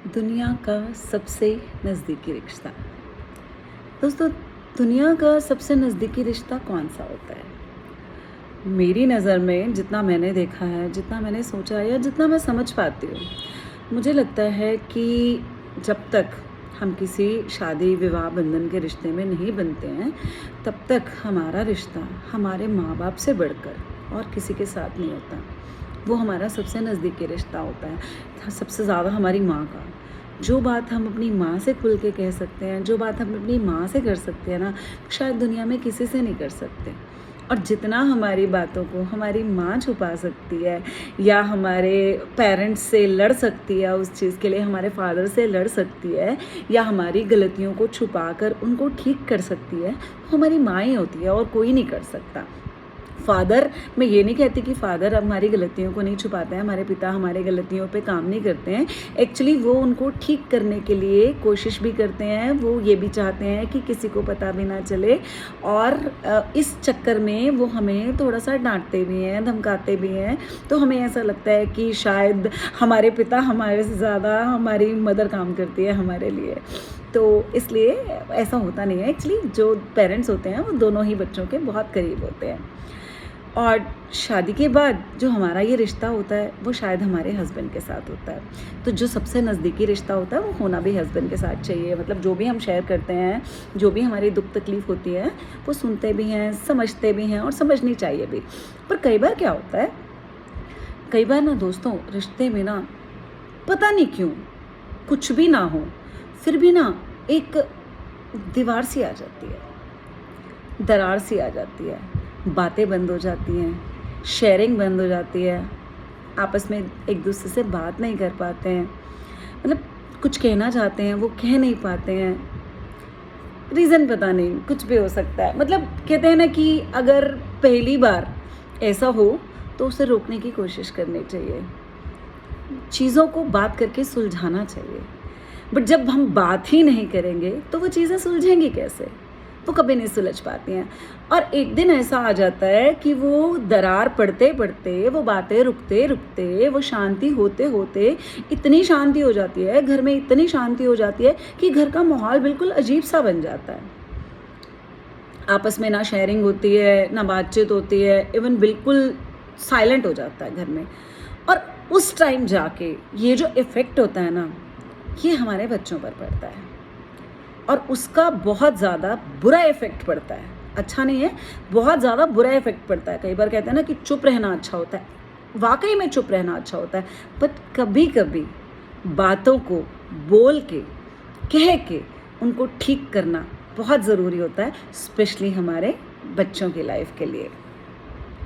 दुनिया का सबसे नज़दीकी रिश्ता। दोस्तों, दुनिया का सबसे नज़दीकी रिश्ता कौन सा होता है? मेरी नज़र में जितना मैंने देखा है, जितना मैंने सोचा है या जितना मैं समझ पाती हूँ, मुझे लगता है कि जब तक हम किसी शादी विवाह बंधन के रिश्ते में नहीं बनते हैं, तब तक हमारा रिश्ता हमारे माँ बाप से बढ़कर और किसी के साथ नहीं होता। वो हमारा सबसे नज़दीकी रिश्ता होता है, सबसे ज़्यादा हमारी माँ का। जो बात हम अपनी माँ से खुल के कह सकते हैं, जो बात हम अपनी माँ से कर सकते हैं ना, शायद दुनिया में किसी से नहीं कर सकते। और जितना हमारी बातों को हमारी माँ छुपा सकती है या हमारे पेरेंट्स से लड़ सकती है, उस चीज़ के लिए हमारे फादर से लड़ सकती है या हमारी गलतियों को छुपाकर उनको ठीक कर सकती है, वो हमारी माँ ही होती है और कोई नहीं कर सकता। फादर, मैं ये नहीं कहती कि फादर हमारी गलतियों को नहीं छुपाते हैं, हमारे पिता हमारे गलतियों पे काम नहीं करते हैं। एक्चुअली वो उनको ठीक करने के लिए कोशिश भी करते हैं, वो ये भी चाहते हैं कि किसी को पता भी ना चले, और इस चक्कर में वो हमें थोड़ा सा डांटते भी हैं, धमकाते भी हैं। तो हमें ऐसा लगता है कि शायद हमारे पिता हमारे से ज़्यादा हमारी मदर काम करती है हमारे लिए। तो इसलिए ऐसा होता नहीं है। एक्चुअली जो पेरेंट्स होते हैं वो दोनों ही बच्चों के बहुत करीब होते हैं। और शादी के बाद जो हमारा ये रिश्ता होता है वो शायद हमारे हस्बैंड के साथ होता है। तो जो सबसे नज़दीकी रिश्ता होता है वो होना भी हस्बैंड के साथ चाहिए। मतलब जो भी हम शेयर करते हैं, जो भी हमारी दुख तकलीफ़ होती है, वो सुनते भी हैं, समझते भी हैं और समझनी चाहिए भी। पर कई बार क्या होता है, कई बार ना दोस्तों, रिश्ते में ना पता नहीं क्यों कुछ भी ना हो, फिर भी ना एक दीवार सी आ जाती है, दरार सी आ जाती है, बातें बंद हो जाती हैं, शेयरिंग बंद हो जाती है, आपस में एक दूसरे से बात नहीं कर पाते हैं। मतलब कुछ कहना चाहते हैं वो कह नहीं पाते हैं, रीज़न पता नहीं, कुछ भी हो सकता है। मतलब कहते हैं ना कि अगर पहली बार ऐसा हो तो उसे रोकने की कोशिश करनी चाहिए, चीज़ों को बात करके सुलझाना चाहिए। बट जब हम बात ही नहीं करेंगे तो वो चीज़ें सुलझेंगी कैसे? वो कभी नहीं सुलझ पाती हैं। और एक दिन ऐसा आ जाता है कि वो दरार पड़ते पड़ते, वो बातें रुकते रुकते, वो शांति होते होते इतनी शांति हो जाती है, घर में इतनी शांति हो जाती है कि घर का माहौल बिल्कुल अजीब सा बन जाता है। आपस में ना शेयरिंग होती है, ना बातचीत होती है, इवन बिल्कुल साइलेंट हो जाता है घर में। और उस टाइम जाके ये जो इफ़ेक्ट होता है ना, ये हमारे बच्चों पर पड़ता है और उसका बहुत ज़्यादा बुरा इफ़ेक्ट पड़ता है। अच्छा नहीं है, बहुत ज़्यादा बुरा इफ़ेक्ट पड़ता है। कई बार कहते हैं ना कि चुप रहना अच्छा होता है, वाकई में चुप रहना अच्छा होता है। बट कभी कभी बातों को बोल के, कह के उनको ठीक करना बहुत ज़रूरी होता है, स्पेशली हमारे बच्चों की लाइफ के लिए।